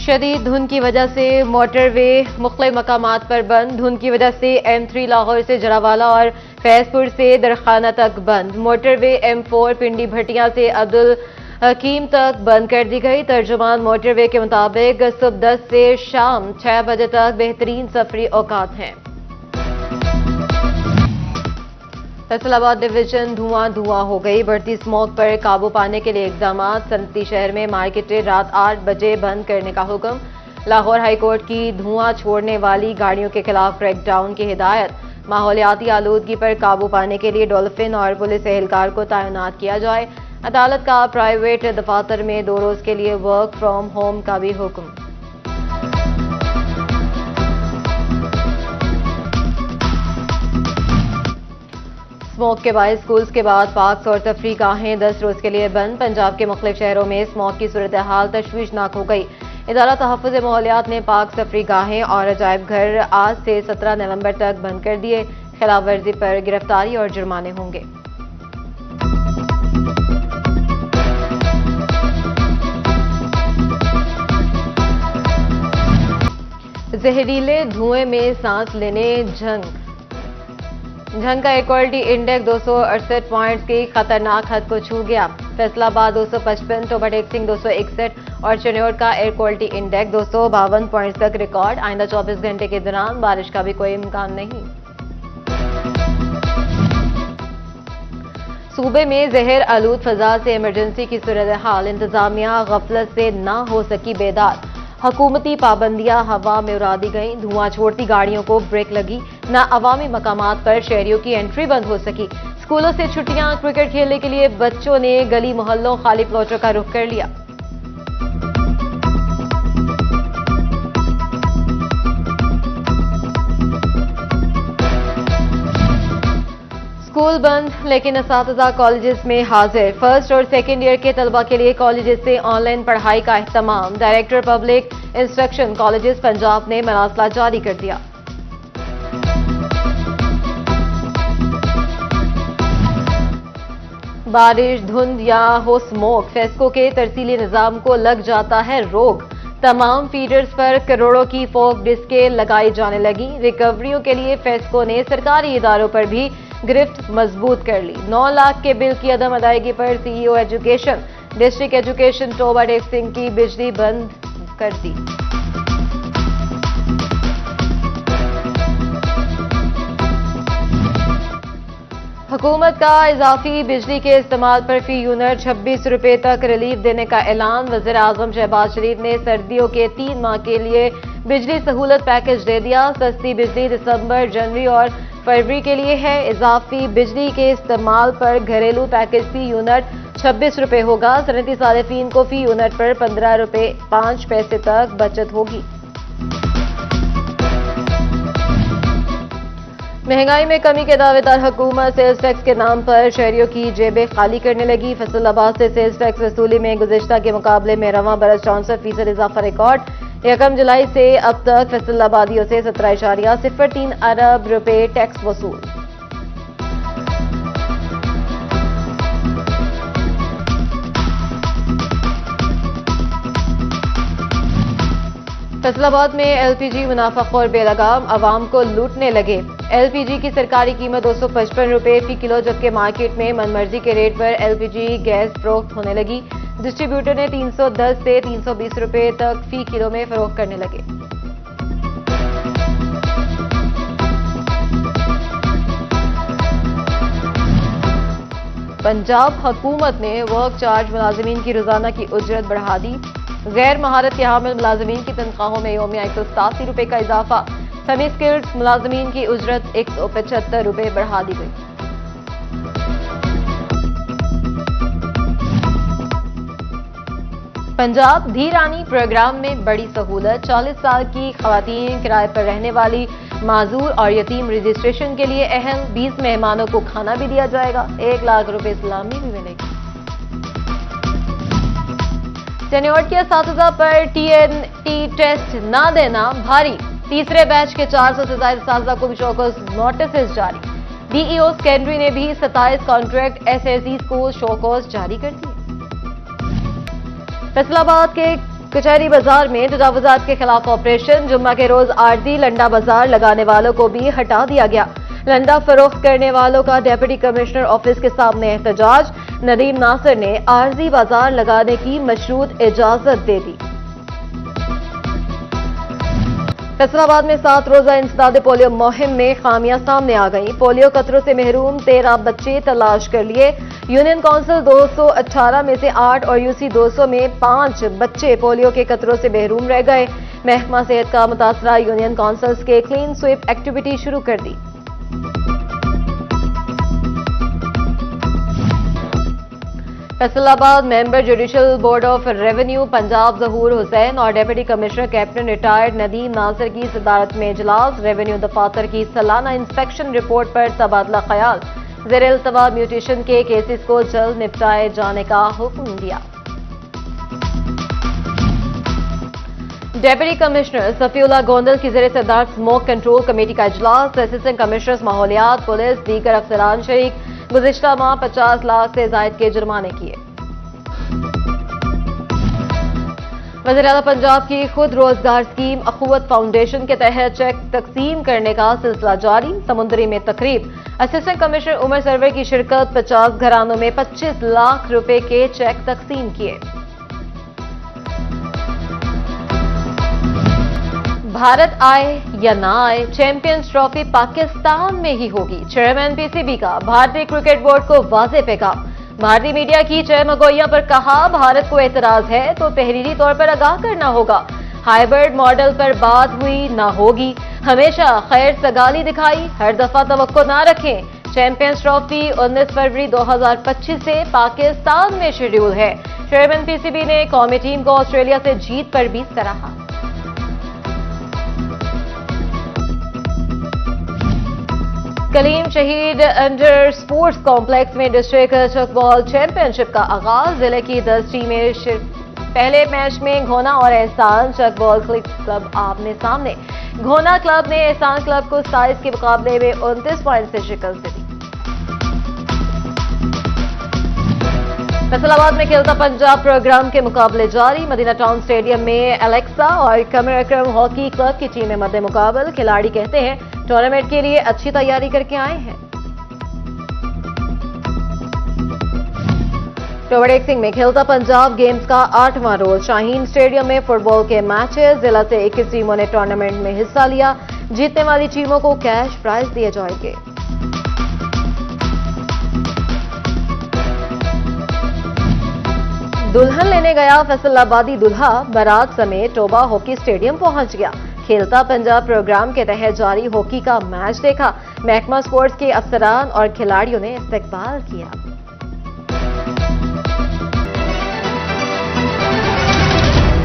शदीद धुंध की वजह से मोटरवे मुख्तलिफ मकामात पर बंद। धुंध की वजह से M3 लाहौर से जरावाला और फैजपुर से दरखाना तक बंद। मोटरवे M4 पिंडी भटिया से अब्दुल हकीम तक बंद कर दी गई। तर्जुमान मोटरवे के मुताबिक सुबह 10 से शाम 6 बजे तक बेहतरीन सफरी औकात हैं। फैसलाबाद डिवीजन धुआं हो गई। बढ़ती स्मोक पर काबू पाने के लिए इकदाम। सनती शहर में मार्केटें रात 8 बजे बंद करने का हुक्म। लाहौर हाईकोर्ट की धुआं छोड़ने वाली गाड़ियों के खिलाफ क्रैकडाउन की हिदायत। माहौलियाती आलूदगी पर काबू पाने के लिए डॉल्फिन और पुलिस एहलकार को तैनात किया जाए। अदालत का प्राइवेट दफातर में 2 रोज के लिए वर्क फ्रॉम होम का भी हुक्म। स्मोक के बाद स्कूल्स के बाद पार्क्स और तफरी गाहें 10 रोज के लिए बंद। पंजाब के मुख्तलिफ शहरों में स्मोक की सूरत हाल तशवीशनाक हो गई। इदारा तहफ़्फ़ुज़ माहौलियात ने पार्क, तफरी गाहें और अजायब घर आज से 17 नवंबर तक बंद कर दिए। खिलाफ वर्जी पर गिरफ्तारी और जुर्माने होंगे। जहरीले धुएं में सांस लेने झंग का एयर क्वालिटी इंडेक्स 268 पॉइंट्स की खतरनाक हद को छू गया। फैसलाबाद 255, टोबा टेक्सिंग 261 और चन्योर का एयर क्वालिटी इंडेक्स 252 पॉइंट्स तक रिकॉर्ड। आइंदा 24 घंटे के दौरान बारिश का भी कोई इम्कान नहीं। सूबे में जहर आलूद फजा से इमरजेंसी की सूरत हाल। इंतजामिया गफलत से ना हो सकी बेदार। हुकूमती पाबंदियां हवा में उड़ा दी गई। धुआं छोड़ती गाड़ियों को ब्रेक लगी। न अवामी मकामात पर शहरियों की एंट्री बंद हो सकी। स्कूलों से छुट्टियां। क्रिकेट खेलने के लिए बच्चों ने गली मोहल्लों खाली प्लॉटों का रुख कर लिया। स्कूल बंद लेकिन असातिज़ा कॉलेजेस में हाजिर। फर्स्ट और सेकेंड ईयर के तलबा के लिए कॉलेजेस से ऑनलाइन पढ़ाई का एहतमाम। Director public instruction colleges Punjab ने मरासला जारी कर दिया। बारिश, धुंध या हो स्मोक, फेस्को के तरसीली निजाम को लग जाता है रोग। तमाम फीडर्स पर करोड़ों की फोक डिस्कें लगाई जाने लगी। रिकवरियों के लिए फेस्को ने सरकारी इदारों पर भी गिरफ्त मजबूत कर ली। 9 लाख के बिल की अदम अदायगी पर CEO education, district education Toba टेक्सिंग की बिजली बंद कर दी। हुकूमत का इजाफी बिजली के इस्तेमाल पर फी यूनिट 26 रुपए तक रिलीफ देने का ऐलान। वज़ीर आज़म शहबाज शरीफ ने सर्दियों के 3 माह के लिए बिजली सहूलत पैकेज दे दिया। सस्ती बिजली दिसंबर, जनवरी और फरवरी के लिए है। इजाफी बिजली के इस्तेमाल पर घरेलू पैकेज फी यूनिट 26 रुपए होगा। सनती सारिफीन को फी यूनिट पर 15 रुपए 5 पैसे तक बचत होगी। महंगाई में कमी के दावेदार हुकूमत सेल्स टैक्स के नाम पर शहरियों की जेबें खाली करने लगी। फैसलाबाद से सेल्स टैक्स वसूली में गुज़िश्ता के मुकाबले में रवां बरस 64% इजाफा रिकॉर्ड। 1 जुलाई से अब तक फैसलाबादियों से 17.03 अरब रुपए टैक्स वसूल। फैसलाबाद में LPG मुनाफाखोर बेलगाम अवाम को लूटने लगे। LPG की सरकारी कीमत 255 रुपए फी किलो, जबकि मार्केट में मनमर्जी के रेट पर LPG गैस फरोख्त होने लगी। डिस्ट्रीब्यूटर ने 310 से 320 रुपए तक फी किलो में फरोख्त करने लगे। पंजाब हुकूमत ने वर्क चार्ज मुलाजमीन की रोजाना की उजरत बढ़ा दी। गैर महारत के हामिल मुलाजमीन की तनख्वाहों में योमिया 187 रुपए का इजाफा। सेमी स्किल्ड मुलाजमीन की उजरत 175 रुपए बढ़ा दी गई। पंजाब धी रानी प्रोग्राम में बड़ी सहूलत। 40 साल की खवातीन किराए पर रहने वाली माजूर और यतीम रजिस्ट्रेशन के लिए अहम। 20 मेहमानों को खाना भी दिया जाएगा। 1 लाख रुपए सलामी भी मिलेगी। टेन्योर के असातिज़ा पर TNT टेस्ट न देना भारी। तीसरे बैच के 400 से ज्यादा असातिज़ा को भी शोकॉज नोटिस जारी। DEO सेकेंडरी ने भी 27 कॉन्ट्रैक्ट SSE स्कूल शोकॉज जारी कर दिए। फैसलाबाद के कचहरी बाजार में तजावुजात के खिलाफ ऑपरेशन। जुम्मा के रोज आरजी लंडा बाजार लगाने वालों को भी हटा दिया गया। लंडा फरोख्त करने वालों का डिप्टी कमिश्नर ऑफिस के सामने एहतजाज। नदीम नासिर ने आरजी बाजार लगाने की मशरूत इजाजत दे दी। फैसलाबाद में 7 रोजा इंसदाद पोलियो मुहिम में खामियां सामने आ गई। पोलियो कतरों से महरूम 13 बच्चे तलाश कर लिए। यूनियन काउंसिल 218 में से 8 और यूसी 200 में 5 बच्चे पोलियो के कतरों से महरूम रह गए। महकमा सेहत का मुतासरा यूनियन काउंसिल्स के क्लीन स्वीप एक्टिविटी शुरू कर दी। Faisalabad member judicial board of revenue Punjab Zahoor Hussain और deputy commissioner captain retired Nadeem Nasir की सदारत में इजलास। रेवेन्यू दफातर की सालाना इंस्पेक्शन रिपोर्ट पर तबादला ख्याल। ज़ेर-ए-इल्तवा म्यूटेशन के केसेस को जल्द निपटाए जाने का हुक्म दिया। डिप्टी कमिश्नर सफीउल्लाह गोंदल की ज़ेर सदारत स्मोक कंट्रोल कमेटी का इजलास। असिस्टेंट कमिश्नर्स माहौलियात, पुलिस, दीगर अफसरान शरीक। गुज़िश्ता माह 50 लाख से जायद के जुर्माने किए। वज़ीर-ए-आला पंजाब की खुद रोजगार स्कीम अखुवत फाउंडेशन के तहत चेक तकसीम करने का सिलसिला जारी। समुंदरी में तकरीब। असिस्टेंट कमिश्नर उमर सरवर की शिरकत। 50 घरानों में 25 लाख रुपए के चेक तकसीम किए। भारत आए या ना आए, चैंपियंस ट्रॉफी पाकिस्तान में ही होगी। चेयरमैन पीसीबी का भारतीय क्रिकेट बोर्ड को वाज़ेह पैगाम। भारतीय मीडिया की चहमगोइयां पर कहा, भारत को एतराज है तो तहरीरी तौर पर आगाह करना होगा। हाइब्रिड मॉडल पर बात हुई ना होगी। हमेशा खैर सगाली दिखाई, हर दफा तवक्को ना रखें। चैंपियंस ट्रॉफी 19 फरवरी 2025 से पाकिस्तान में शेड्यूल है। चेयरमैन पीसीबी ने कौमी टीम को ऑस्ट्रेलिया से जीत पर भी सराहा। कलीम शहीद अंडर स्पोर्ट्स कॉम्प्लेक्स में डिस्ट्रिक्ट चकबॉल चैंपियनशिप का आगाज। जिले की 10 टीमें पहले मैच में घोना और एहसान चकबॉल क्लब आमने सामने। घोना क्लब ने एहसान क्लब को 27 के मुकाबले में 29 पॉइंट से शिकस्त दी। फैसलाबाद में खेलता पंजाब प्रोग्राम के मुकाबले जारी। मदीना टाउन स्टेडियम में एलेक्सा और कमर अकरम हॉकी क्लब की टीमें मद्दे मुकाबल। खिलाड़ी कहते हैं टूर्नामेंट के लिए अच्छी तैयारी करके आए हैं। टोबड़ेक सिंह में खेलता पंजाब गेम्स का 8वां रोज। शाहीन स्टेडियम में फुटबॉल के मैचेस। जिला से 21 टीमों ने टूर्नामेंट में हिस्सा लिया। जीतने वाली टीमों को कैश प्राइज दिए जाएंगे। दुल्हन लेने गया फैसलाबादी दूल्हा बारात समेत टोबा हॉकी स्टेडियम पहुंच गया। खेलता पंजाब प्रोग्राम के तहत जारी हॉकी का मैच देखा। महकमा स्पोर्ट्स के अफसरान और खिलाड़ियों ने इस्तकबाल किया।